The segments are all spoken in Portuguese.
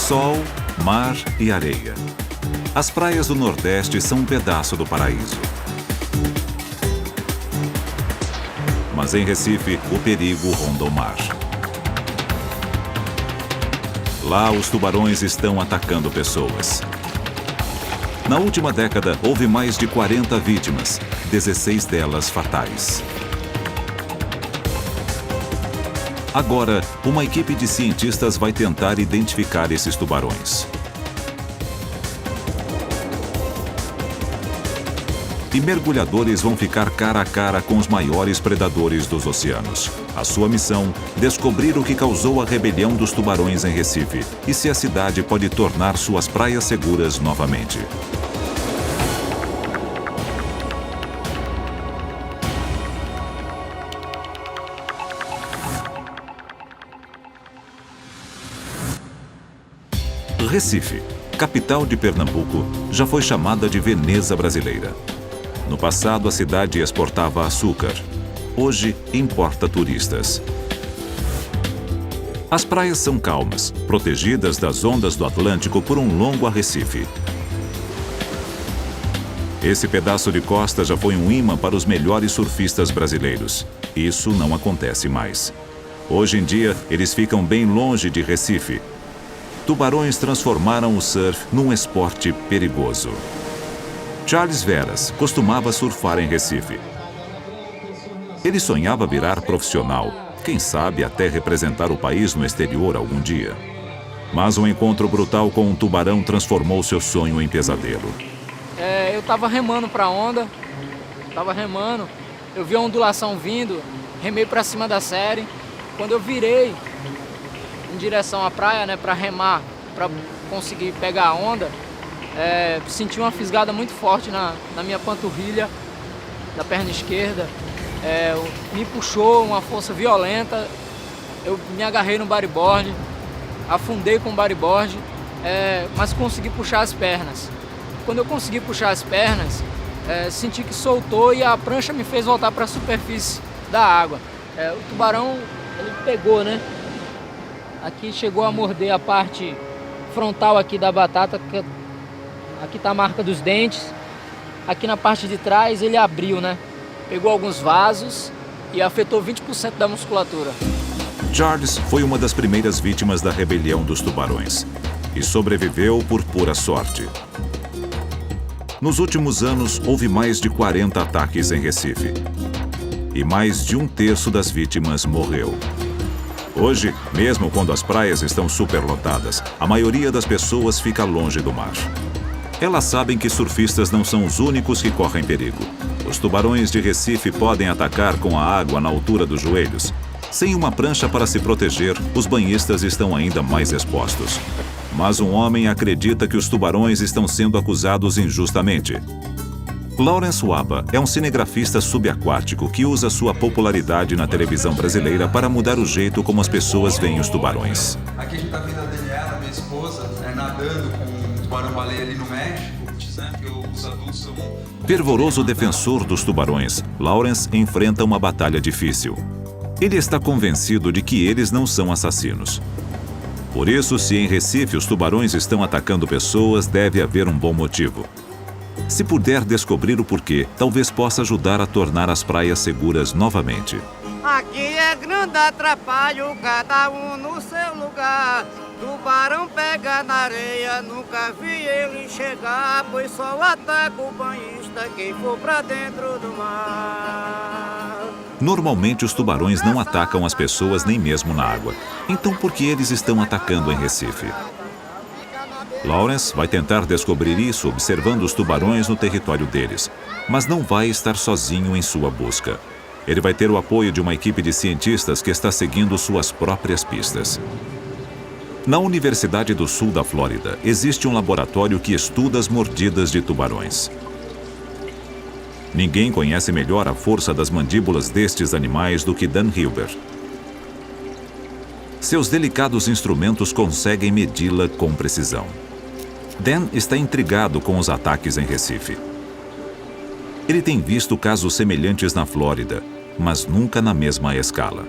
Sol, mar e areia. As praias do Nordeste são um pedaço do paraíso. Mas em Recife, o perigo ronda o mar. Lá, os tubarões estão atacando pessoas. Na última década, houve mais de 40 vítimas, 16 delas fatais. Agora, uma equipe de cientistas vai tentar identificar esses tubarões. E mergulhadores vão ficar cara a cara com os maiores predadores dos oceanos. A sua missão, descobrir o que causou a rebelião dos tubarões em Recife e se a cidade pode tornar suas praias seguras novamente. Recife, capital de Pernambuco, já foi chamada de Veneza brasileira. No passado, a cidade exportava açúcar. Hoje, importa turistas. As praias são calmas, protegidas das ondas do Atlântico por um longo arrecife. Esse pedaço de costa já foi um imã para os melhores surfistas brasileiros. Isso não acontece mais. Hoje em dia, eles ficam bem longe de Recife. Tubarões transformaram o surf num esporte perigoso. Charles Veras costumava surfar em Recife. Ele sonhava virar profissional, quem sabe até representar o país no exterior algum dia. Mas um encontro brutal com um tubarão transformou seu sonho em pesadelo. Eu estava remando para a onda, eu vi a ondulação vindo, remei para cima da série. Quando eu virei em direção à praia, né, para remar, para conseguir pegar a onda, senti uma fisgada muito forte na minha panturrilha, da perna esquerda. Me puxou uma força violenta, eu me agarrei no bodyboard, afundei com o bodyboard, mas consegui puxar as pernas. Quando eu consegui puxar as pernas, senti que soltou e a prancha me fez voltar para a superfície da água. O tubarão, ele pegou, né? Aqui chegou a morder a parte frontal aqui da batata, aqui está a marca dos dentes. Aqui na parte de trás ele abriu, né? Pegou alguns vasos e afetou 20% da musculatura. Charles foi uma das primeiras vítimas da rebelião dos tubarões e sobreviveu por pura sorte. Nos últimos anos, houve mais de 40 ataques em Recife e mais de um terço das vítimas morreu. Hoje, mesmo quando as praias estão superlotadas, a maioria das pessoas fica longe do mar. Elas sabem que surfistas não são os únicos que correm perigo. Os tubarões de Recife podem atacar com a água na altura dos joelhos. Sem uma prancha para se proteger, os banhistas estão ainda mais expostos. Mas um homem acredita que os tubarões estão sendo acusados injustamente. Lawrence Waba é um cinegrafista subaquático que usa sua popularidade na televisão brasileira para mudar o jeito como as pessoas veem os tubarões. Aqui a gente está vendo a Daniela, minha esposa, nadando com um tubarão-baleia ali no México, né, que os adultos são... Fervoroso defensor dos tubarões, Lawrence enfrenta uma batalha difícil. Ele está convencido de que eles não são assassinos. Por isso, se em Recife os tubarões estão atacando pessoas, deve haver um bom motivo. Se puder descobrir o porquê, talvez possa ajudar a tornar as praias seguras novamente. Aqui é grande atrapalho, cada um no seu lugar. Tubarão pega na areia, nunca vi ele chegar, pois só ataca o banhista quem for pra dentro do mar. Normalmente os tubarões não atacam as pessoas nem mesmo na água. Então por que eles estão atacando em Recife? Lawrence vai tentar descobrir isso observando os tubarões no território deles, mas não vai estar sozinho em sua busca. Ele vai ter o apoio de uma equipe de cientistas que está seguindo suas próprias pistas. Na Universidade do Sul da Flórida, existe um laboratório que estuda as mordidas de tubarões. Ninguém conhece melhor a força das mandíbulas destes animais do que Dan Hilber. Seus delicados instrumentos conseguem medi-la com precisão. Dan está intrigado com os ataques em Recife. Ele tem visto casos semelhantes na Flórida, mas nunca na mesma escala.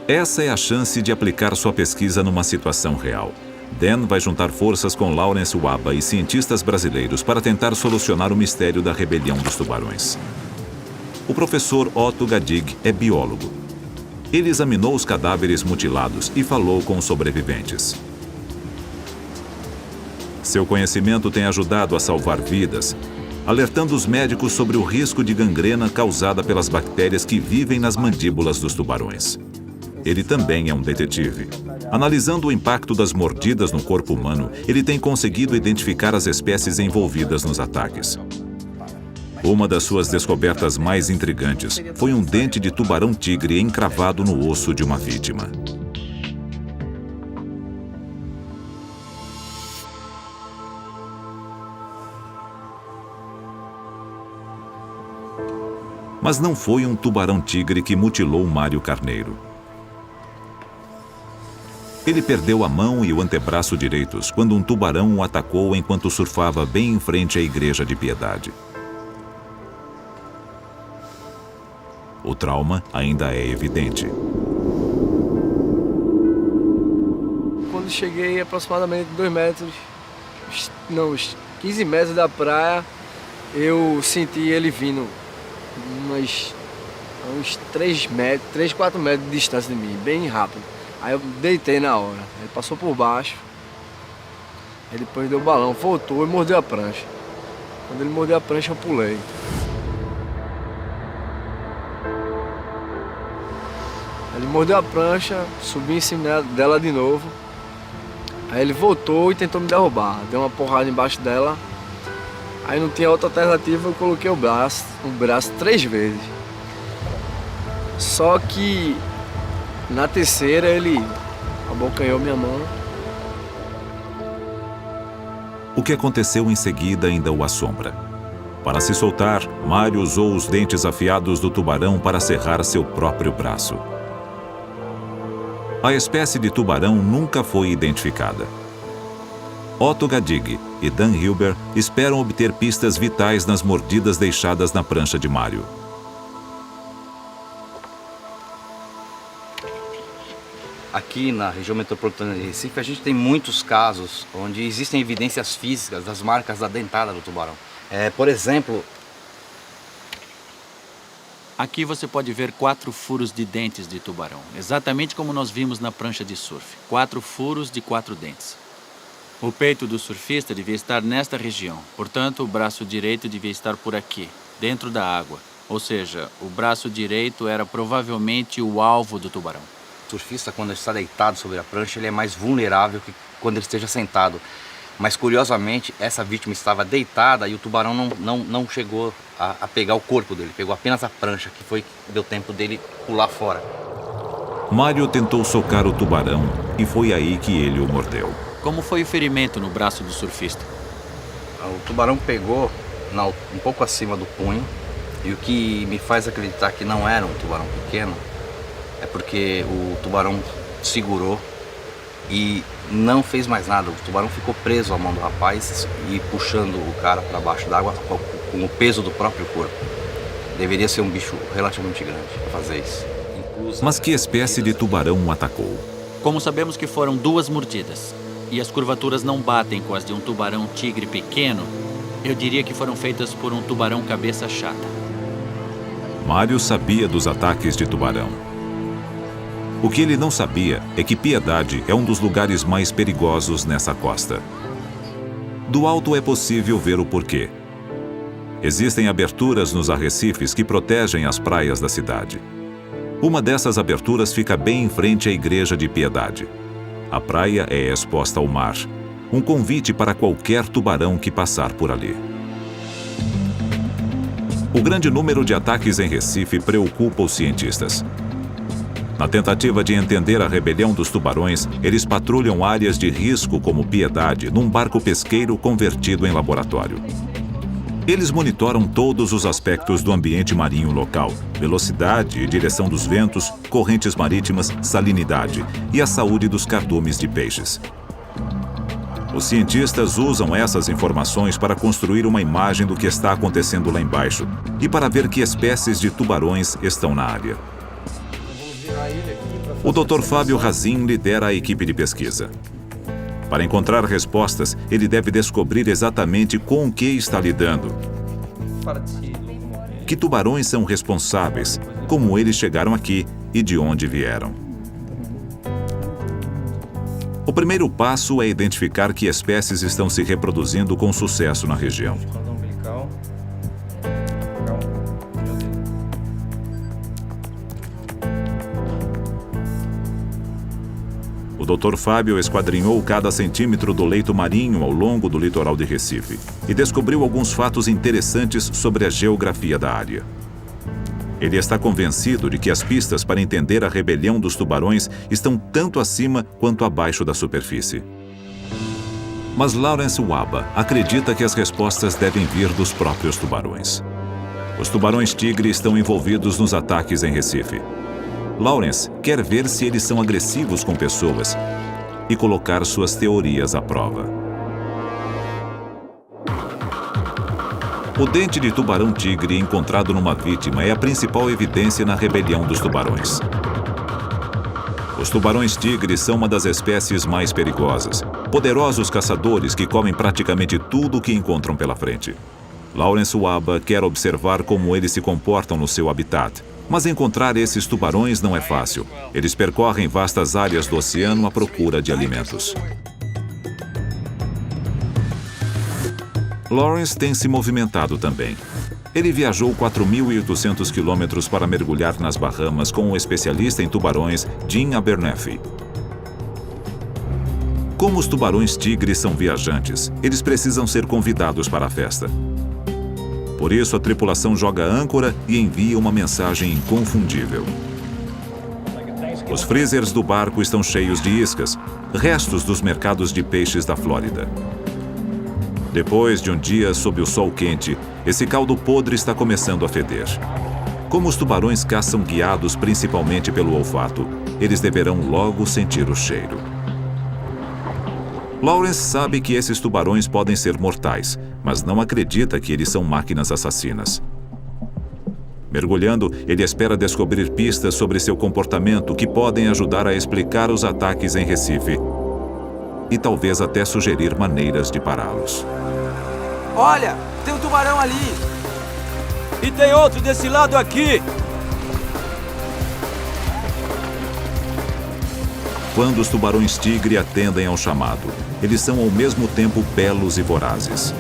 Essa é a chance de aplicar sua pesquisa numa situação real. Dan vai juntar forças com Lawrence Waba e cientistas brasileiros para tentar solucionar o mistério da rebelião dos tubarões. O professor Otto Gadig é biólogo. Ele examinou os cadáveres mutilados e falou com os sobreviventes. Seu conhecimento tem ajudado a salvar vidas, alertando os médicos sobre o risco de gangrena causada pelas bactérias que vivem nas mandíbulas dos tubarões. Ele também é um detetive. Analisando o impacto das mordidas no corpo humano, ele tem conseguido identificar as espécies envolvidas nos ataques. Uma das suas descobertas mais intrigantes foi um dente de tubarão-tigre encravado no osso de uma vítima. Mas não foi um tubarão-tigre que mutilou Mário Carneiro. Ele perdeu a mão e o antebraço direitos quando um tubarão o atacou enquanto surfava bem em frente à Igreja de Piedade. O trauma ainda é evidente. Quando cheguei aproximadamente 2 metros, uns 15 metros da praia, eu senti ele vindo uns 3, 4 metros de distância de mim, bem rápido. Aí eu deitei na hora, ele passou por baixo, ele depois deu o balão, voltou e mordeu a prancha. Quando ele mordeu a prancha, eu pulei. Ele mordeu a prancha, subi em cima dela de novo. Aí ele voltou e tentou me derrubar, deu uma porrada embaixo dela. Aí não tinha outra alternativa, eu coloquei o braço 3 vezes. Só que na terceira ele abocanhou minha mão. O que aconteceu em seguida ainda o assombra. Para se soltar, Mário usou os dentes afiados do tubarão para serrar seu próprio braço. A espécie de tubarão nunca foi identificada. Otto Gadig e Dan Hilber esperam obter pistas vitais nas mordidas deixadas na prancha de Mário. Aqui na região metropolitana de Recife, a gente tem muitos casos onde existem evidências físicas das marcas da dentada do tubarão. Por exemplo, aqui você pode ver 4 furos de dentes de tubarão, exatamente como nós vimos na prancha de surf. 4 furos de 4 dentes. O peito do surfista devia estar nesta região, portanto o braço direito devia estar por aqui, dentro da água. Ou seja, o braço direito era provavelmente o alvo do tubarão. o surfista, quando está deitado sobre a prancha, ele é mais vulnerável que quando ele esteja sentado. Mas curiosamente, essa vítima estava deitada e o tubarão não chegou a pegar o corpo dele, pegou apenas a prancha, que foi deu tempo dele pular fora. Mário tentou socar o tubarão e foi aí que ele o mordeu. Como foi o ferimento no braço do surfista? O tubarão pegou um pouco acima do punho, e o que me faz acreditar que não era um tubarão pequeno é porque o tubarão segurou e não fez mais nada. O tubarão ficou preso à mão do rapaz e puxando o cara para baixo d'água com o peso do próprio corpo. Deveria ser um bicho relativamente grande para fazer isso. Mas que espécie de tubarão o atacou? Como sabemos que foram 2 mordidas e as curvaturas não batem com as de um tubarão tigre pequeno, eu diria que foram feitas por um tubarão cabeça chata. Mário sabia dos ataques de tubarão. O que ele não sabia é que Piedade é um dos lugares mais perigosos nessa costa. Do alto é possível ver o porquê. Existem aberturas nos arrecifes que protegem as praias da cidade. Uma dessas aberturas fica bem em frente à Igreja de Piedade. A praia é exposta ao mar, um convite para qualquer tubarão que passar por ali. O grande número de ataques em Recife preocupa os cientistas. Na tentativa de entender a rebelião dos tubarões, eles patrulham áreas de risco como Piedade num barco pesqueiro convertido em laboratório. Eles monitoram todos os aspectos do ambiente marinho local: velocidade e direção dos ventos, correntes marítimas, salinidade e a saúde dos cardumes de peixes. Os cientistas usam essas informações para construir uma imagem do que está acontecendo lá embaixo e para ver que espécies de tubarões estão na área. O Dr. Fábio Razin lidera a equipe de pesquisa. Para encontrar respostas, ele deve descobrir exatamente com o que está lidando. Que tubarões são responsáveis, como eles chegaram aqui e de onde vieram. O primeiro passo é identificar que espécies estão se reproduzindo com sucesso na região. O Dr. Fábio esquadrinhou cada centímetro do leito marinho ao longo do litoral de Recife e descobriu alguns fatos interessantes sobre a geografia da área. Ele está convencido de que as pistas para entender a rebelião dos tubarões estão tanto acima quanto abaixo da superfície. Mas Lawrence Waba acredita que as respostas devem vir dos próprios tubarões. Os tubarões-tigre estão envolvidos nos ataques em Recife. Lawrence quer ver se eles são agressivos com pessoas e colocar suas teorias à prova. O dente de tubarão-tigre encontrado numa vítima é a principal evidência na rebelião dos tubarões. Os tubarões-tigre são uma das espécies mais perigosas, poderosos caçadores que comem praticamente tudo o que encontram pela frente. Lawrence Waba quer observar como eles se comportam no seu habitat. Mas encontrar esses tubarões não é fácil. Eles percorrem vastas áreas do oceano à procura de alimentos. Lawrence tem se movimentado também. Ele viajou 4.800 quilômetros para mergulhar nas Bahamas com o especialista em tubarões Jim Abernethy. Como os tubarões-tigre são viajantes, eles precisam ser convidados para a festa. Por isso, a tripulação joga âncora e envia uma mensagem inconfundível. Os freezers do barco estão cheios de iscas, restos dos mercados de peixes da Flórida. Depois de um dia sob o sol quente, esse caldo podre está começando a feder. Como os tubarões caçam guiados principalmente pelo olfato, eles deverão logo sentir o cheiro. Lawrence sabe que esses tubarões podem ser mortais, mas não acredita que eles são máquinas assassinas. Mergulhando, ele espera descobrir pistas sobre seu comportamento que podem ajudar a explicar os ataques em Recife e talvez até sugerir maneiras de pará-los. Olha, tem um tubarão ali! E tem outro desse lado aqui! Quando os tubarões-tigre atendem ao chamado, eles são ao mesmo tempo belos e vorazes.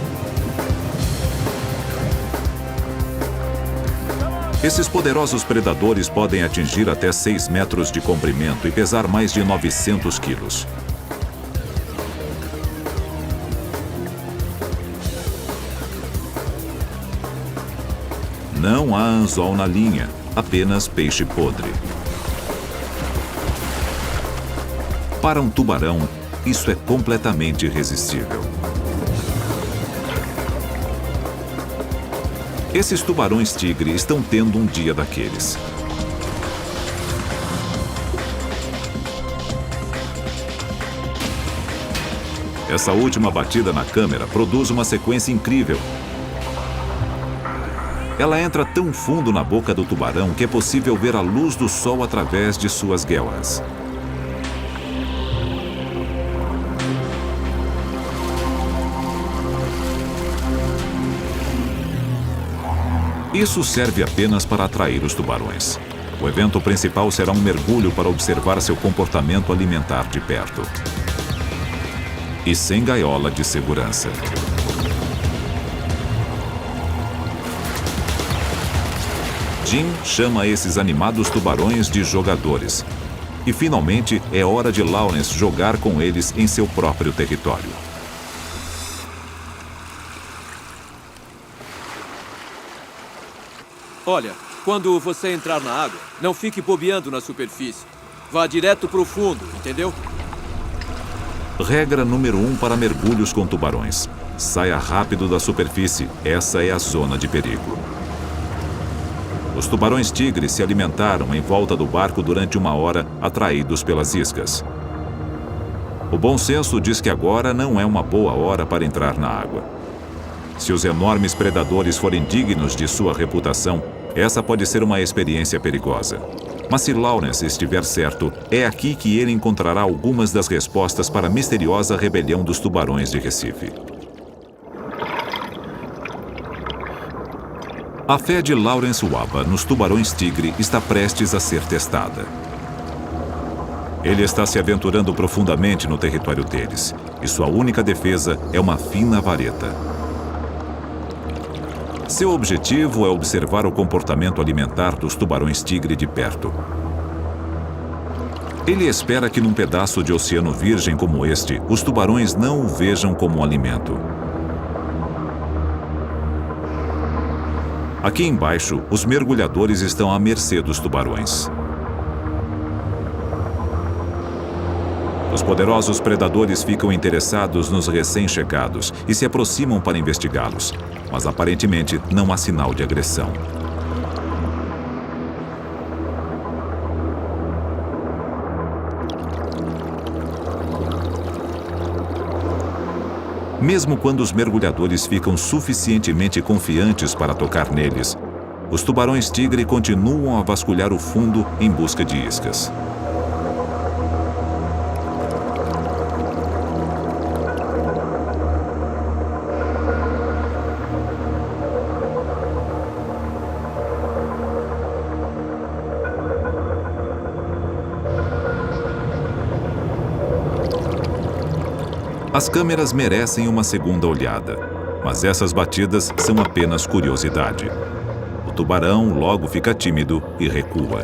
Esses poderosos predadores podem atingir até 6 metros de comprimento e pesar mais de 900 quilos. Não há anzol na linha, apenas peixe podre. Para um tubarão, isso é completamente irresistível. Esses tubarões-tigre estão tendo um dia daqueles. Essa última batida na câmera produz uma sequência incrível. Ela entra tão fundo na boca do tubarão que é possível ver a luz do sol através de suas guelras. Isso serve apenas para atrair os tubarões. O evento principal será um mergulho para observar seu comportamento alimentar de perto. E sem gaiola de segurança. Jim chama esses animados tubarões de jogadores. E finalmente é hora de Lawrence jogar com eles em seu próprio território. Olha, quando você entrar na água, não fique bobeando na superfície. Vá direto pro fundo, entendeu? Regra número 1 para mergulhos com tubarões. Saia rápido da superfície, essa é a zona de perigo. Os tubarões-tigre se alimentaram em volta do barco durante 1 hora, atraídos pelas iscas. O bom senso diz que agora não é uma boa hora para entrar na água. Se os enormes predadores forem dignos de sua reputação, essa pode ser uma experiência perigosa. Mas se Lawrence estiver certo, é aqui que ele encontrará algumas das respostas para a misteriosa rebelião dos tubarões de Recife. A fé de Lawrence Waba nos tubarões-tigre está prestes a ser testada. Ele está se aventurando profundamente no território deles, e sua única defesa é uma fina vareta. Seu objetivo é observar o comportamento alimentar dos tubarões-tigre de perto. Ele espera que num pedaço de oceano virgem como este, os tubarões não o vejam como um alimento. Aqui embaixo, os mergulhadores estão à mercê dos tubarões. Os poderosos predadores ficam interessados nos recém-chegados e se aproximam para investigá-los, mas aparentemente não há sinal de agressão. Mesmo quando os mergulhadores ficam suficientemente confiantes para tocar neles, os tubarões-tigre continuam a vasculhar o fundo em busca de iscas. As câmeras merecem uma segunda olhada, mas essas batidas são apenas curiosidade. O tubarão logo fica tímido e recua.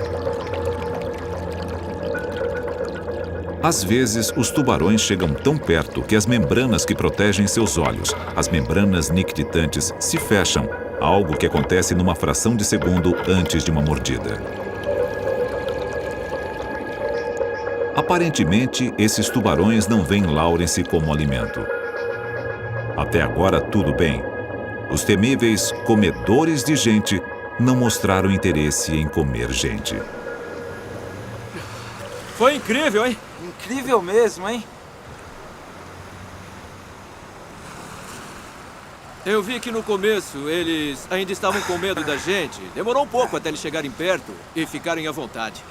Às vezes, os tubarões chegam tão perto que as membranas que protegem seus olhos, as membranas nictitantes, se fecham, algo que acontece numa fração de segundo antes de uma mordida. Aparentemente, esses tubarões não veem Lawrence como alimento. Até agora, tudo bem. Os temíveis comedores de gente não mostraram interesse em comer gente. Foi incrível, hein? Incrível mesmo, hein? Eu vi que no começo eles ainda estavam com medo da gente. Demorou um pouco até eles chegarem perto e ficarem à vontade.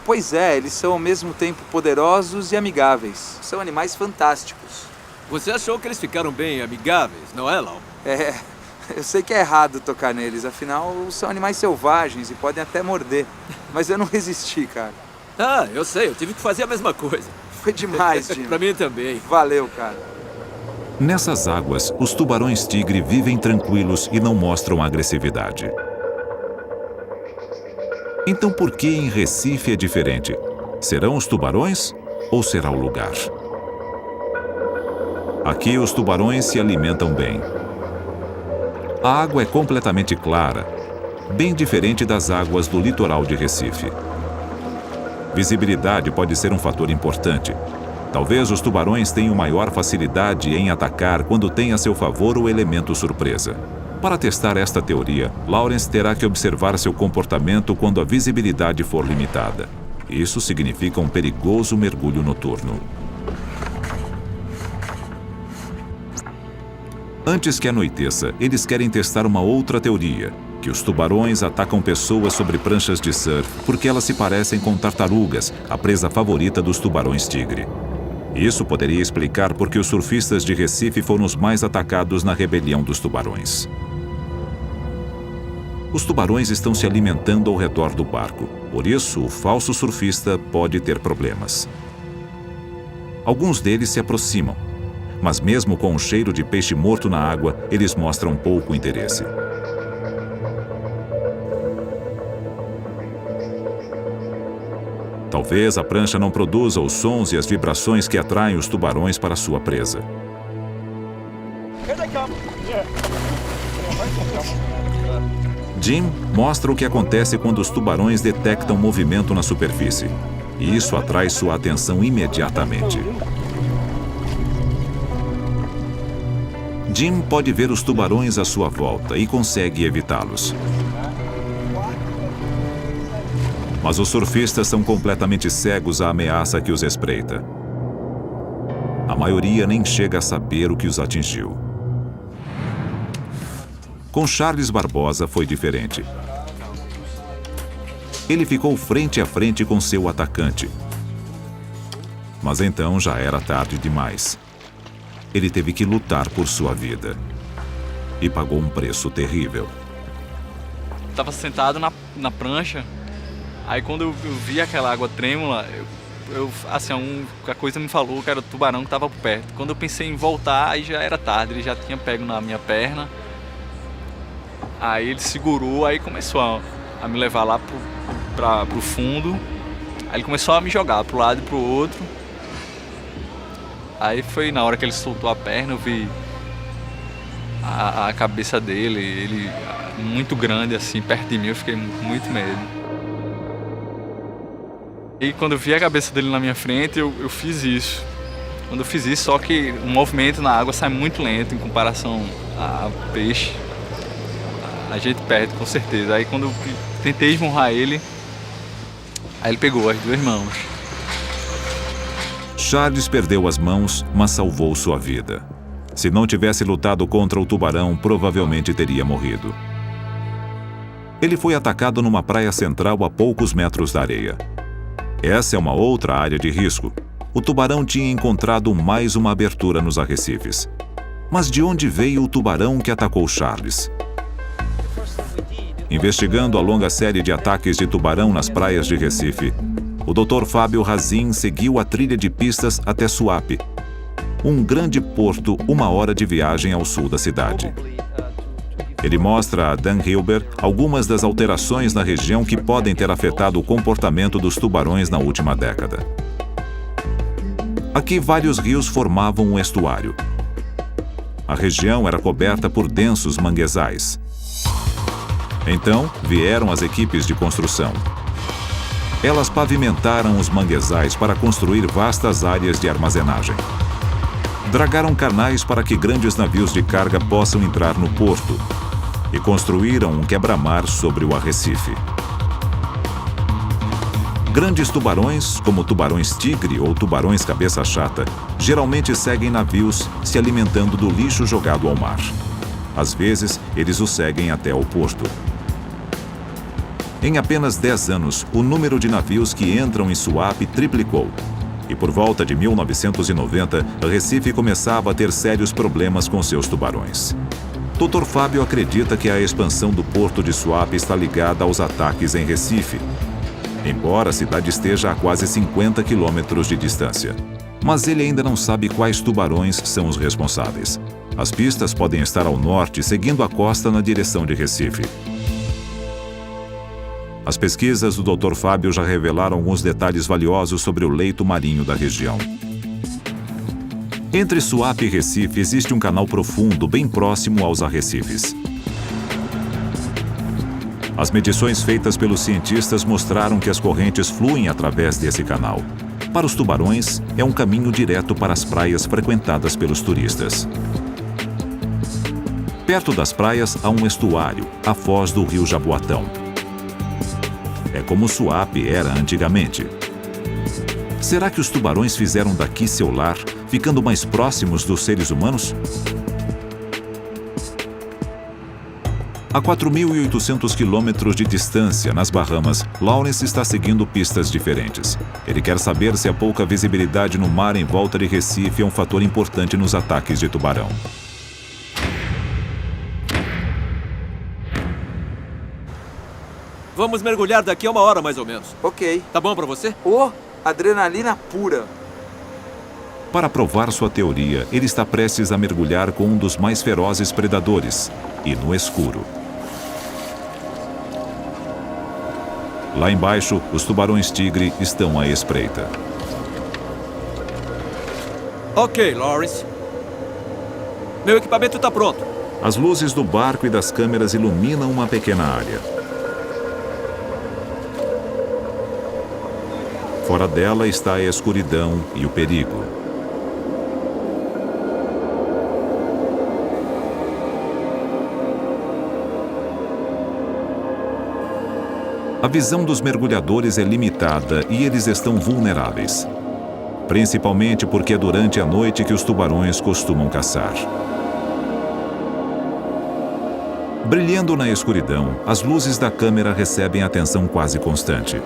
Pois é, eles são ao mesmo tempo poderosos e amigáveis. São animais fantásticos. Você achou que eles ficaram bem amigáveis, não é, Lau? É, eu sei que é errado tocar neles, afinal são animais selvagens e podem até morder. Mas eu não resisti, cara. Ah, eu sei, eu tive que fazer a mesma coisa. Foi demais, Jim. Pra mim também. Valeu, cara. Nessas águas, os tubarões-tigre vivem tranquilos e não mostram agressividade. Então por que em Recife é diferente? Serão os tubarões ou será o lugar? Aqui os tubarões se alimentam bem. A água é completamente clara, bem diferente das águas do litoral de Recife. Visibilidade pode ser um fator importante. Talvez os tubarões tenham maior facilidade em atacar quando têm a seu favor o elemento surpresa. Para testar esta teoria, Lawrence terá que observar seu comportamento quando a visibilidade for limitada. Isso significa um perigoso mergulho noturno. Antes que anoiteça, eles querem testar uma outra teoria, que os tubarões atacam pessoas sobre pranchas de surf porque elas se parecem com tartarugas, a presa favorita dos tubarões-tigre. Isso poderia explicar por que os surfistas de Recife foram os mais atacados na rebelião dos tubarões. Os tubarões estão se alimentando ao redor do barco, por isso o falso surfista pode ter problemas. Alguns deles se aproximam, mas mesmo com o cheiro de peixe morto na água, eles mostram pouco interesse. Talvez a prancha não produza os sons e as vibrações que atraem os tubarões para sua presa. Jim mostra o que acontece quando os tubarões detectam movimento na superfície. E isso atrai sua atenção imediatamente. Jim pode ver os tubarões à sua volta e consegue evitá-los. Mas os surfistas são completamente cegos à ameaça que os espreita. A maioria nem chega a saber o que os atingiu. Com Charles Barbosa foi diferente. Ele ficou frente a frente com seu atacante. Mas então já era tarde demais. Ele teve que lutar por sua vida. E pagou um preço terrível. Estava sentado na prancha, aí quando eu vi aquela água trêmula, a coisa me falou que era o tubarão que estava perto. Quando eu pensei em voltar, aí já era tarde, ele já tinha pego na minha perna. Aí ele segurou, aí começou a me levar lá pro fundo. Aí ele começou a me jogar pro lado e pro outro. Aí foi na hora que ele soltou a perna, eu vi a cabeça dele, ele muito grande assim, perto de mim, eu fiquei com muito medo. E quando eu vi a cabeça dele na minha frente, eu fiz isso. Quando eu fiz isso, só que o movimento na água sai muito lento em comparação a peixe. A gente perde, com certeza. Aí quando eu tentei esmurrar ele, aí ele pegou as duas mãos. Charles perdeu as mãos, mas salvou sua vida. Se não tivesse lutado contra o tubarão, provavelmente teria morrido. Ele foi atacado numa praia central a poucos metros da areia. Essa é uma outra área de risco. O tubarão tinha encontrado mais uma abertura nos arrecifes. Mas de onde veio o tubarão que atacou Charles? Investigando a longa série de ataques de tubarão nas praias de Recife, o Dr. Fábio Razin seguiu a trilha de pistas até Suape, um grande porto 1 hora de viagem ao sul da cidade. Ele mostra a Dan Hilber algumas das alterações na região que podem ter afetado o comportamento dos tubarões na última década. Aqui vários rios formavam um estuário. A região era coberta por densos manguezais. Então, vieram as equipes de construção. Elas pavimentaram os manguezais para construir vastas áreas de armazenagem. Dragaram canais para que grandes navios de carga possam entrar no porto e construíram um quebra-mar sobre o arrecife. Grandes tubarões, como tubarões-tigre ou tubarões cabeça-chata, geralmente seguem navios se alimentando do lixo jogado ao mar. Às vezes, eles o seguem até o porto. Em apenas 10 anos, o número de navios que entram em Suape triplicou. E por volta de 1990, Recife começava a ter sérios problemas com seus tubarões. Dr. Fábio acredita que a expansão do porto de Suape está ligada aos ataques em Recife, embora a cidade esteja a quase 50 quilômetros de distância. Mas ele ainda não sabe quais tubarões são os responsáveis. As pistas podem estar ao norte, seguindo a costa na direção de Recife. As pesquisas do Dr. Fábio já revelaram alguns detalhes valiosos sobre o leito marinho da região. Entre Suape e Recife existe um canal profundo bem próximo aos arrecifes. As medições feitas pelos cientistas mostraram que as correntes fluem através desse canal. Para os tubarões, é um caminho direto para as praias frequentadas pelos turistas. Perto das praias há um estuário, a foz do rio Jaboatão. É como Suape era antigamente. Será que os tubarões fizeram daqui seu lar, ficando mais próximos dos seres humanos? A 4.800 quilômetros de distância, nas Bahamas, Lawrence está seguindo pistas diferentes. Ele quer saber se a pouca visibilidade no mar em volta de Recife é um fator importante nos ataques de tubarão. Vamos mergulhar daqui a 1 hora, mais ou menos. Ok. Tá bom pra você? Adrenalina pura. Para provar sua teoria, ele está prestes a mergulhar com um dos mais ferozes predadores, e no escuro. Lá embaixo, os tubarões-tigre estão à espreita. Ok, Lawrence. Meu equipamento tá pronto. As luzes do barco e das câmeras iluminam uma pequena área. Fora dela está a escuridão e o perigo. A visão dos mergulhadores é limitada e eles estão vulneráveis. Principalmente porque é durante a noite que os tubarões costumam caçar. Brilhando na escuridão, as luzes da câmera recebem atenção quase constante.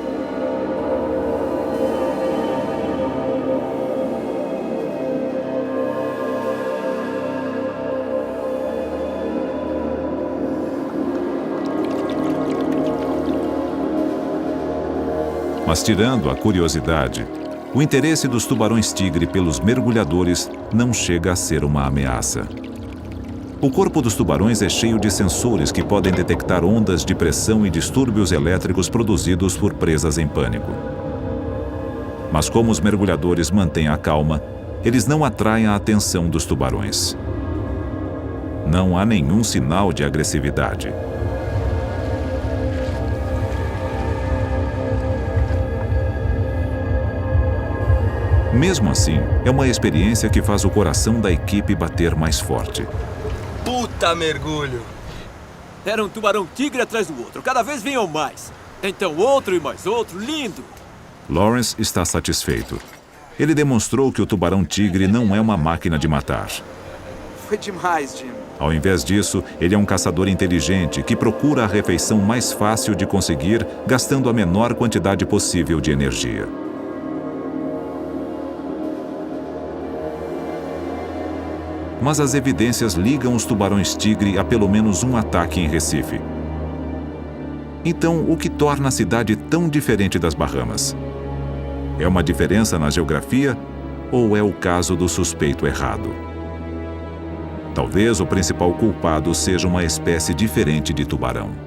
Mas tirando a curiosidade, o interesse dos tubarões-tigre pelos mergulhadores não chega a ser uma ameaça. O corpo dos tubarões é cheio de sensores que podem detectar ondas de pressão e distúrbios elétricos produzidos por presas em pânico. Mas como os mergulhadores mantêm a calma, eles não atraem a atenção dos tubarões. Não há nenhum sinal de agressividade. Mesmo assim, é uma experiência que faz o coração da equipe bater mais forte. Puta mergulho! Era um tubarão-tigre atrás do outro. Cada vez vinham mais. Então outro e mais outro. Lindo! Lawrence está satisfeito. Ele demonstrou que o tubarão-tigre não é uma máquina de matar. Foi demais, Jim. Ao invés disso, ele é um caçador inteligente que procura a refeição mais fácil de conseguir, gastando a menor quantidade possível de energia. Mas as evidências ligam os tubarões-tigre a pelo menos um ataque em Recife. Então, o que torna a cidade tão diferente das Bahamas? É uma diferença na geografia ou é o caso do suspeito errado? Talvez o principal culpado seja uma espécie diferente de tubarão.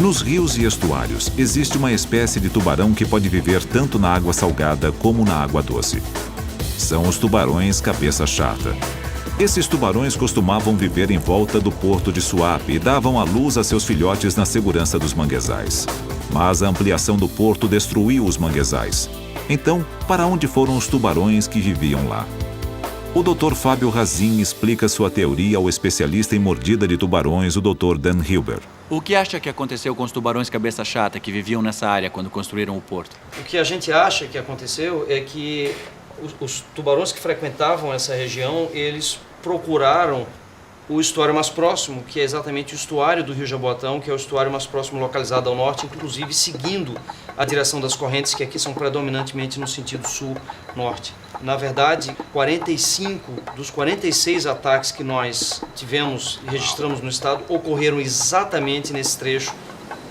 Nos rios e estuários, existe uma espécie de tubarão que pode viver tanto na água salgada como na água doce. São os tubarões cabeça chata. Esses tubarões costumavam viver em volta do porto de Suape e davam à luz a seus filhotes na segurança dos manguezais. Mas a ampliação do porto destruiu os manguezais. Então, para onde foram os tubarões que viviam lá? O Dr. Fábio Razin explica sua teoria ao especialista em mordida de tubarões, o Dr. Dan Hilber. O que acha que aconteceu com os tubarões cabeça chata que viviam nessa área quando construíram o porto? O que a gente acha que aconteceu é que os tubarões que frequentavam essa região, eles procuraram o estuário mais próximo, que é exatamente o estuário do Rio Jaboatão, que é o estuário mais próximo localizado ao norte, inclusive seguindo a direção das correntes, que aqui são predominantemente no sentido sul-norte. Na verdade, 45 dos 46 ataques que nós tivemos e registramos no estado ocorreram exatamente nesse trecho.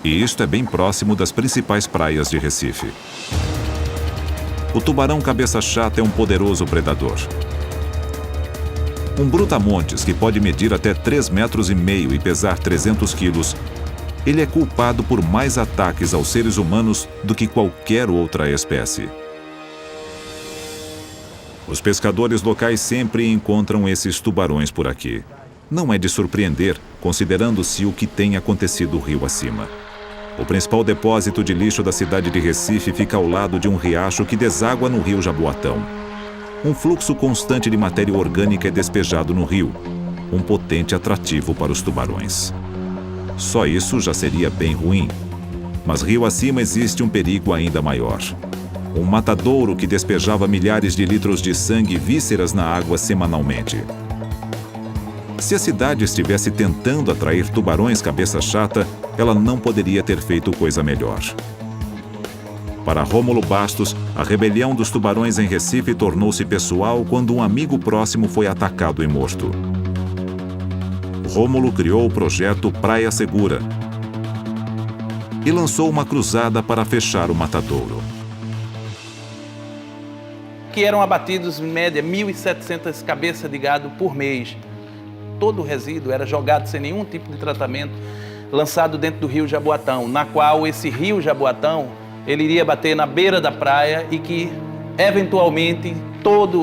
E isto é bem próximo das principais praias de Recife. O tubarão cabeça chata é um poderoso predador. Um brutamontes que pode medir até 3,5 metros e pesar 300 quilos, ele é culpado por mais ataques aos seres humanos do que qualquer outra espécie. Os pescadores locais sempre encontram esses tubarões por aqui. Não é de surpreender, considerando-se o que tem acontecido rio acima. O principal depósito de lixo da cidade de Recife fica ao lado de um riacho que deságua no rio Jaboatão. Um fluxo constante de matéria orgânica é despejado no rio, um potente atrativo para os tubarões. Só isso já seria bem ruim. Mas rio acima existe um perigo ainda maior. Um matadouro que despejava milhares de litros de sangue e vísceras na água semanalmente. Se a cidade estivesse tentando atrair tubarões cabeça chata, ela não poderia ter feito coisa melhor. Para Rômulo Bastos, a rebelião dos tubarões em Recife tornou-se pessoal quando um amigo próximo foi atacado e morto. Rômulo criou o projeto Praia Segura e lançou uma cruzada para fechar o matadouro. Que eram abatidos, em média, 1.700 cabeças de gado por mês. Todo o resíduo era jogado sem nenhum tipo de tratamento, lançado dentro do rio Jaboatão, na qual esse rio Jaboatão ele iria bater na beira da praia e que, eventualmente,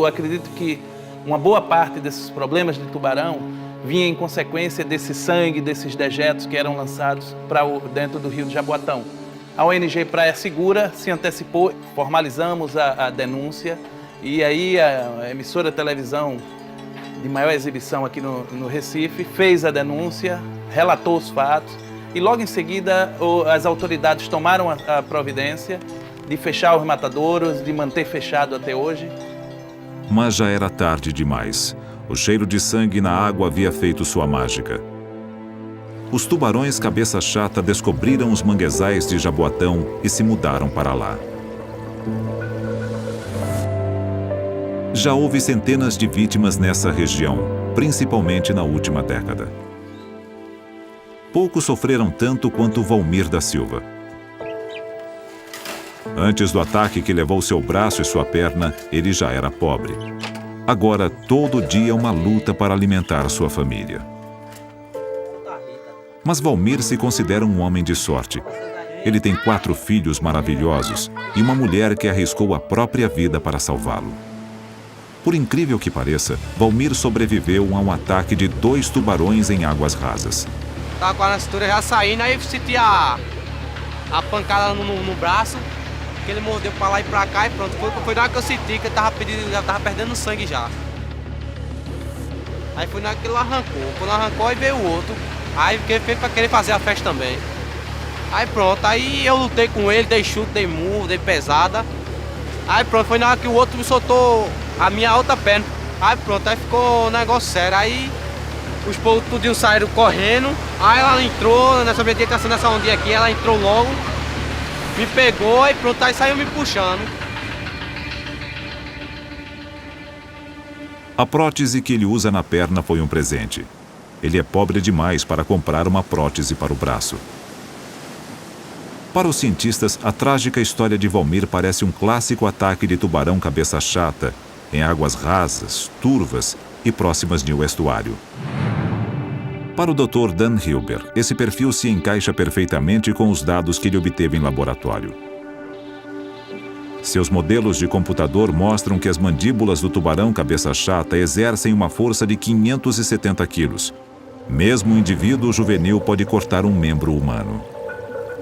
acredito que uma boa parte desses problemas de tubarão vinha em consequência desse sangue, desses dejetos que eram lançados para dentro do rio Jaboatão. A ONG Praia Segura se antecipou, formalizamos a denúncia e aí a emissora de televisão de maior exibição aqui no Recife fez a denúncia, relatou os fatos e logo em seguida as autoridades tomaram a providência de fechar os matadouros, de manter fechado até hoje. Mas já era tarde demais. O cheiro de sangue na água havia feito sua mágica. Os tubarões cabeça chata descobriram os manguezais de Jaboatão e se mudaram para lá. Já houve centenas de vítimas nessa região, principalmente na última década. Poucos sofreram tanto quanto Valmir da Silva. Antes do ataque que levou seu braço e sua perna, ele já era pobre. Agora, todo dia uma luta para alimentar sua família. Mas Valmir se considera um homem de sorte. Ele tem 4 filhos maravilhosos e uma mulher que arriscou a própria vida para salvá-lo. Por incrível que pareça, Valmir sobreviveu a um ataque de 2 tubarões em águas rasas. Tava com a cintura já saindo, aí senti a pancada no braço, que ele mordeu pra lá e pra cá e pronto. Foi na hora que eu senti que eu já tava perdendo sangue já. Aí foi na hora que ele arrancou. Quando arrancou, aí veio o outro. Aí veio pra querer fazer a festa também. Aí pronto, aí eu lutei com ele, dei chute, dei murro, dei pesada. Aí pronto, foi na hora que o outro me soltou a minha outra perna. Aí pronto, aí ficou um negócio sério. Aí os povos tudinho saíram correndo. Aí ela entrou, nessa meditação, nessa ondinha aqui, ela entrou logo, me pegou e pronto, aí saiu me puxando. A prótese que ele usa na perna foi um presente. Ele é pobre demais para comprar uma prótese para o braço. Para os cientistas, a trágica história de Valmir parece um clássico ataque de tubarão cabeça chata em águas rasas, turvas e próximas de um estuário. Para o Dr. Dan Hilber, esse perfil se encaixa perfeitamente com os dados que ele obteve em laboratório. Seus modelos de computador mostram que as mandíbulas do tubarão cabeça chata exercem uma força de 570 quilos. Mesmo um indivíduo juvenil pode cortar um membro humano.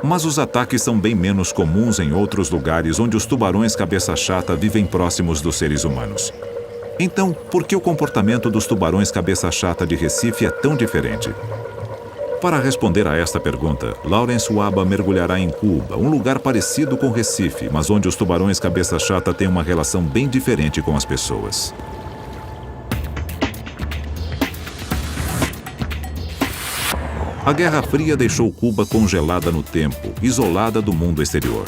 Mas os ataques são bem menos comuns em outros lugares onde os tubarões cabeça chata vivem próximos dos seres humanos. Então, por que o comportamento dos tubarões cabeça chata de Recife é tão diferente? Para responder a esta pergunta, Lawrence Waba mergulhará em Cuba, um lugar parecido com Recife, mas onde os tubarões cabeça chata têm uma relação bem diferente com as pessoas. A Guerra Fria deixou Cuba congelada no tempo, isolada do mundo exterior.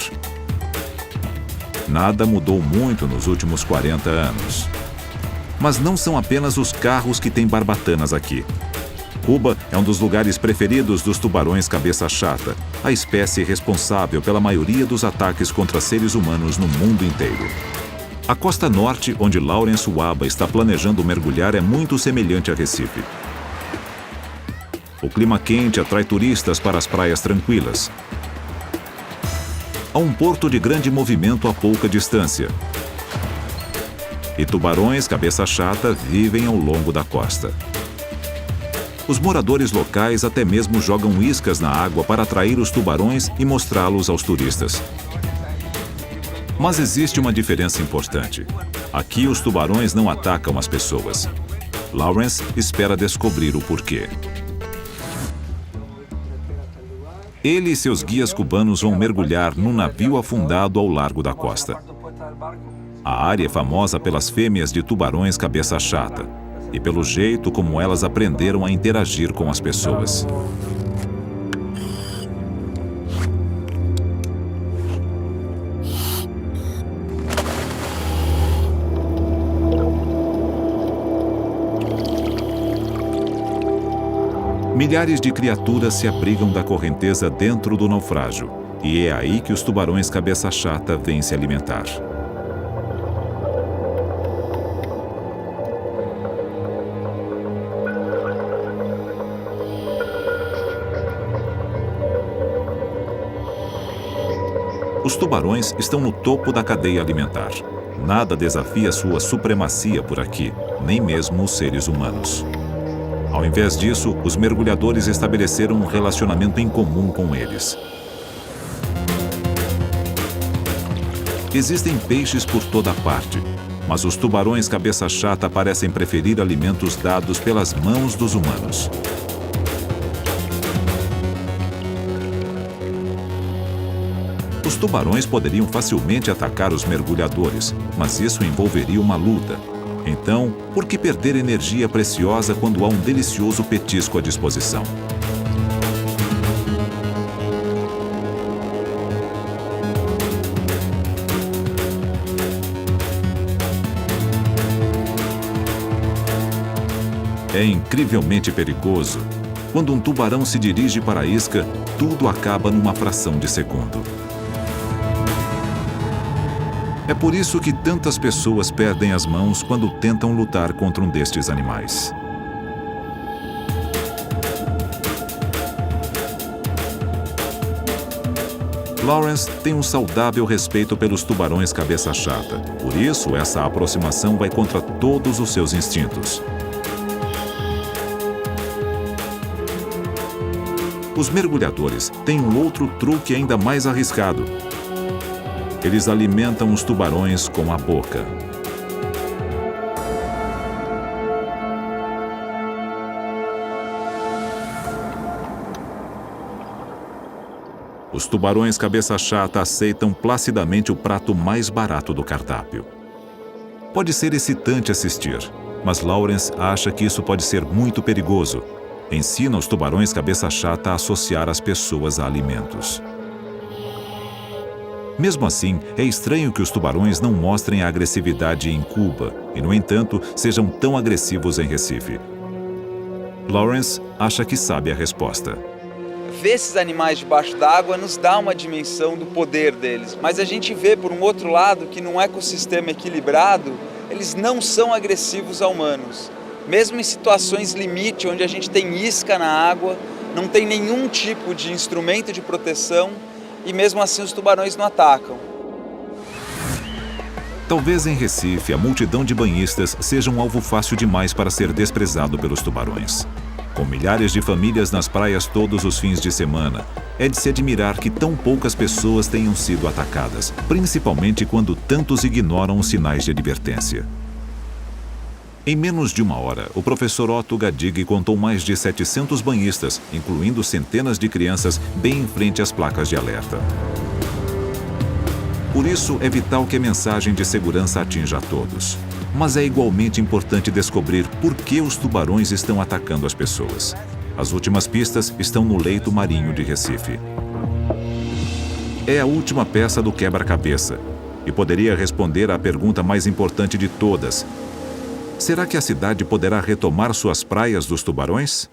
Nada mudou muito nos últimos 40 anos. Mas não são apenas os carros que têm barbatanas aqui. Cuba é um dos lugares preferidos dos tubarões cabeça chata, a espécie responsável pela maioria dos ataques contra seres humanos no mundo inteiro. A costa norte, onde Lawrence Waba está planejando mergulhar, é muito semelhante a Recife. O clima quente atrai turistas para as praias tranquilas. Há um porto de grande movimento a pouca distância. E tubarões cabeça chata vivem ao longo da costa. Os moradores locais até mesmo jogam iscas na água para atrair os tubarões e mostrá-los aos turistas. Mas existe uma diferença importante. Aqui os tubarões não atacam as pessoas. Lawrence espera descobrir o porquê. Ele e seus guias cubanos vão mergulhar num navio afundado ao largo da costa. A área é famosa pelas fêmeas de tubarões cabeça chata e pelo jeito como elas aprenderam a interagir com as pessoas. Milhares de criaturas se abrigam da correnteza dentro do naufrágio, e é aí que os tubarões cabeça chata vêm se alimentar. Os tubarões estão no topo da cadeia alimentar. Nada desafia sua supremacia por aqui, nem mesmo os seres humanos. Ao invés disso, os mergulhadores estabeleceram um relacionamento em comum com eles. Existem peixes por toda parte, mas os tubarões cabeça chata parecem preferir alimentos dados pelas mãos dos humanos. Os tubarões poderiam facilmente atacar os mergulhadores, mas isso envolveria uma luta. Então, por que perder energia preciosa quando há um delicioso petisco à disposição? É incrivelmente perigoso. Quando um tubarão se dirige para a isca, tudo acaba numa fração de segundo. É por isso que tantas pessoas perdem as mãos quando tentam lutar contra um destes animais. Lawrence tem um saudável respeito pelos tubarões cabeça chata. Por isso, essa aproximação vai contra todos os seus instintos. Os mergulhadores têm um outro truque ainda mais arriscado. Eles alimentam os tubarões com a boca. Os tubarões cabeça chata aceitam placidamente o prato mais barato do cardápio. Pode ser excitante assistir, mas Lawrence acha que isso pode ser muito perigoso. Ensina os tubarões cabeça chata a associar as pessoas a alimentos. Mesmo assim, é estranho que os tubarões não mostrem a agressividade em Cuba e, no entanto, sejam tão agressivos em Recife. Lawrence acha que sabe a resposta. Ver esses animais debaixo d'água nos dá uma dimensão do poder deles, mas a gente vê, por um outro lado, que num ecossistema equilibrado, eles não são agressivos a humanos. Mesmo em situações limite, onde a gente tem isca na água, não tem nenhum tipo de instrumento de proteção e mesmo assim os tubarões não atacam. Talvez em Recife a multidão de banhistas seja um alvo fácil demais para ser desprezado pelos tubarões. Com milhares de famílias nas praias todos os fins de semana, é de se admirar que tão poucas pessoas tenham sido atacadas, principalmente quando tantos ignoram os sinais de advertência. Em menos de uma hora, o professor Otto Gadig contou mais de 700 banhistas, incluindo centenas de crianças, bem em frente às placas de alerta. Por isso, é vital que a mensagem de segurança atinja a todos. Mas é igualmente importante descobrir por que os tubarões estão atacando as pessoas. As últimas pistas estão no leito marinho de Recife. É a última peça do quebra-cabeça e poderia responder à pergunta mais importante de todas: será que a cidade poderá retomar suas praias dos tubarões?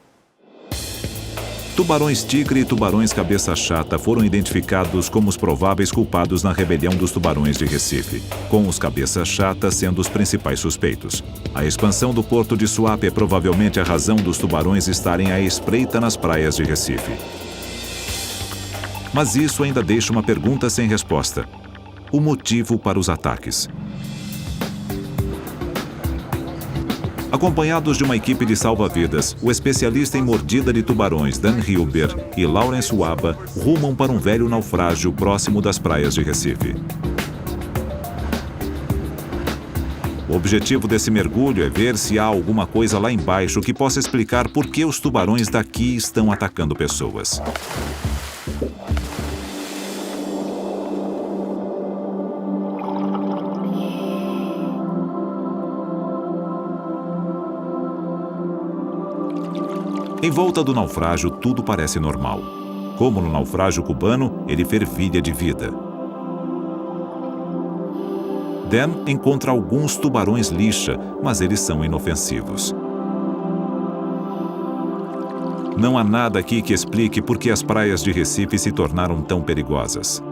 Tubarões tigre e tubarões cabeça chata foram identificados como os prováveis culpados na rebelião dos tubarões de Recife, com os cabeça chata sendo os principais suspeitos. A expansão do porto de Suape é provavelmente a razão dos tubarões estarem à espreita nas praias de Recife. Mas isso ainda deixa uma pergunta sem resposta: o motivo para os ataques. Acompanhados de uma equipe de salva-vidas, o especialista em mordida de tubarões Dan Hilber e Lawrence Waba rumam para um velho naufrágio próximo das praias de Recife. O objetivo desse mergulho é ver se há alguma coisa lá embaixo que possa explicar por que os tubarões daqui estão atacando pessoas. Em volta do naufrágio, tudo parece normal. Como no naufrágio cubano, ele fervilha de vida. Dan encontra alguns tubarões lixa, mas eles são inofensivos. Não há nada aqui que explique por que as praias de Recife se tornaram tão perigosas.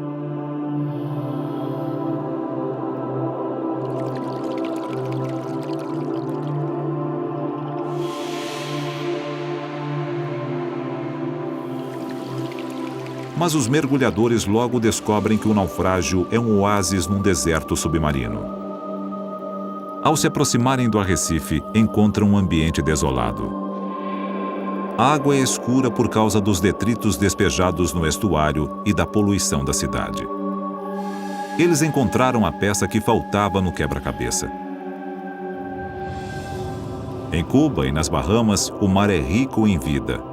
Mas os mergulhadores logo descobrem que o naufrágio é um oásis num deserto submarino. Ao se aproximarem do arrecife, encontram um ambiente desolado. A água é escura por causa dos detritos despejados no estuário e da poluição da cidade. Eles encontraram a peça que faltava no quebra-cabeça. Em Cuba e nas Bahamas, o mar é rico em vida.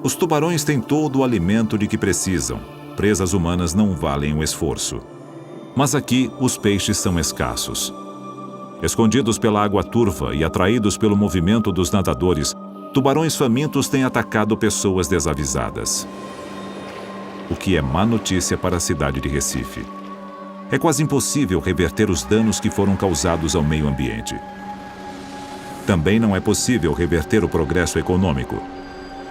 Os tubarões têm todo o alimento de que precisam. Presas humanas não valem o esforço. Mas aqui, os peixes são escassos. Escondidos pela água turva e atraídos pelo movimento dos nadadores, tubarões famintos têm atacado pessoas desavisadas. O que é má notícia para a cidade de Recife. É quase impossível reverter os danos que foram causados ao meio ambiente. Também não é possível reverter o progresso econômico.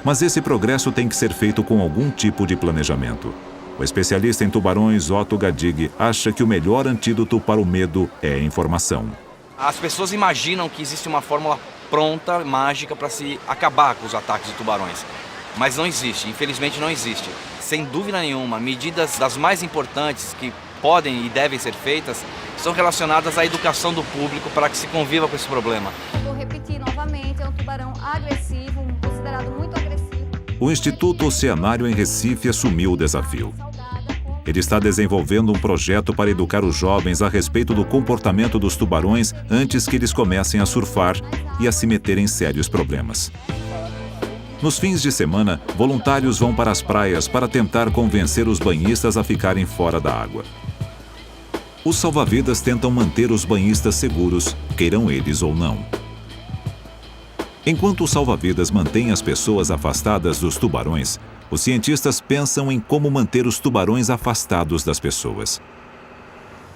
Mas esse progresso tem que ser feito com algum tipo de planejamento. O especialista em tubarões, Otto Gadig, acha que o melhor antídoto para o medo é a informação. As pessoas imaginam que existe uma fórmula pronta, mágica, para se acabar com os ataques de tubarões. Mas não existe, infelizmente não existe. Sem dúvida nenhuma, medidas das mais importantes que podem e devem ser feitas são relacionadas à educação do público para que se conviva com esse problema. Vou repetir novamente, é um tubarão agressivo, considerado muito agressivo. O Instituto Oceanário em Recife assumiu o desafio. Ele está desenvolvendo um projeto para educar os jovens a respeito do comportamento dos tubarões antes que eles comecem a surfar e a se meter em sérios problemas. Nos fins de semana, voluntários vão para as praias para tentar convencer os banhistas a ficarem fora da água. Os salva-vidas tentam manter os banhistas seguros, queiram eles ou não. Enquanto os salva-vidas mantêm as pessoas afastadas dos tubarões, os cientistas pensam em como manter os tubarões afastados das pessoas.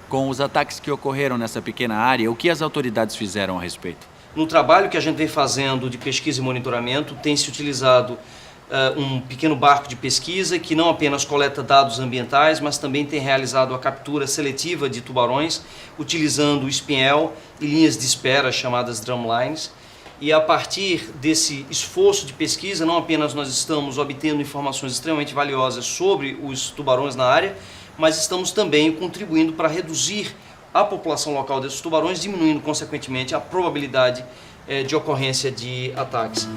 Com os ataques que ocorreram nessa pequena área, o que as autoridades fizeram a respeito? No trabalho que a gente vem fazendo de pesquisa e monitoramento, tem se utilizado um pequeno barco de pesquisa que não apenas coleta dados ambientais, mas também tem realizado a captura seletiva de tubarões, utilizando o espinhel e linhas de espera chamadas drumlines. E a partir desse esforço de pesquisa, não apenas nós estamos obtendo informações extremamente valiosas sobre os tubarões na área, mas estamos também contribuindo para reduzir a população local desses tubarões, diminuindo consequentemente a probabilidade de ocorrência de ataques.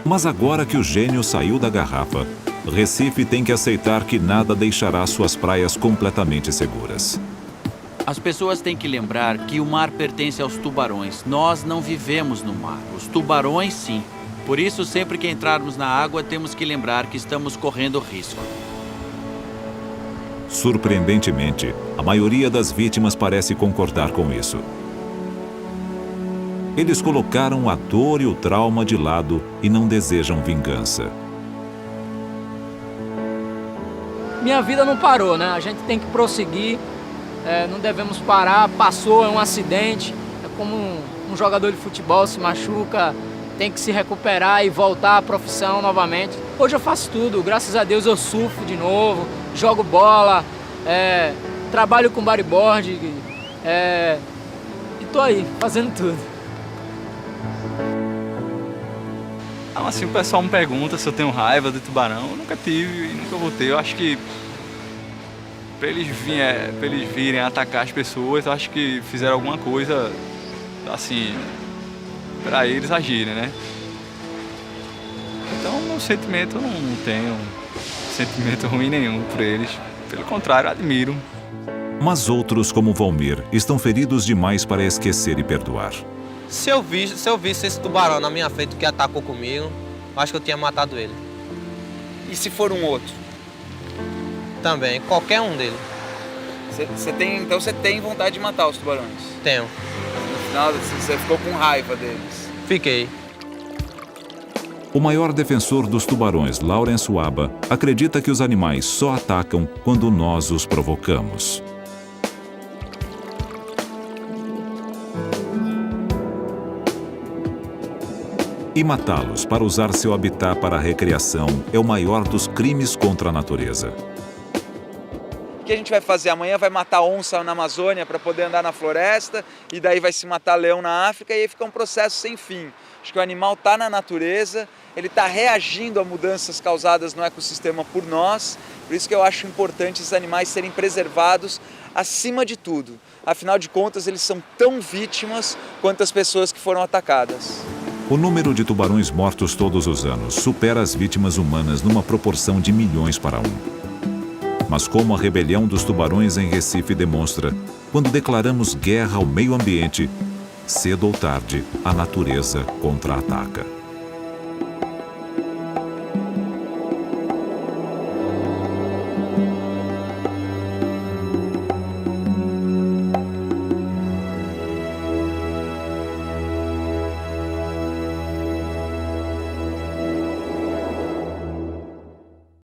Mas agora que o gênio saiu da garrafa, Recife tem que aceitar que nada deixará suas praias completamente seguras. As pessoas têm que lembrar que o mar pertence aos tubarões. Nós não vivemos no mar. Os tubarões, sim. Por isso, sempre que entrarmos na água, temos que lembrar que estamos correndo risco. Surpreendentemente, a maioria das vítimas parece concordar com isso. Eles colocaram a dor e o trauma de lado e não desejam vingança. Minha vida não parou, né? A gente tem que prosseguir, não devemos parar. Passou, é um acidente, é como um jogador de futebol se machuca, tem que se recuperar e voltar à profissão novamente. Hoje eu faço tudo, graças a Deus eu surfo de novo, jogo bola, trabalho com bodyboard, e tô aí, fazendo tudo. Assim, o pessoal me pergunta se eu tenho raiva do tubarão. Eu nunca tive e nunca vou ter. Eu acho que pra eles virem atacar as pessoas, eu acho que fizeram alguma coisa, assim, pra eles agirem, né? Então, meu sentimento, eu não tenho sentimento ruim nenhum por eles. Pelo contrário, admiro. Mas outros, como Valmir, estão feridos demais para esquecer e perdoar. Se eu visse esse tubarão na minha frente que atacou comigo, acho que eu tinha matado ele. E se for um outro? Também, qualquer um dele. Então você tem vontade de matar os tubarões? Tenho. No final você ficou com raiva deles? Fiquei. O maior defensor dos tubarões, Lawrence Waba, acredita que os animais só atacam quando nós os provocamos. E matá-los para usar seu habitat para a recreação é o maior dos crimes contra a natureza. O que a gente vai fazer? Amanhã vai matar onça na Amazônia para poder andar na floresta, e daí vai se matar leão na África, e aí fica um processo sem fim. Acho que o animal está na natureza, ele está reagindo a mudanças causadas no ecossistema por nós, por isso que eu acho importante esses animais serem preservados acima de tudo. Afinal de contas, eles são tão vítimas quanto as pessoas que foram atacadas. O número de tubarões mortos todos os anos supera as vítimas humanas numa proporção de milhões para 1. Mas como a rebelião dos tubarões em Recife demonstra, quando declaramos guerra ao meio ambiente, cedo ou tarde, a natureza contra-ataca.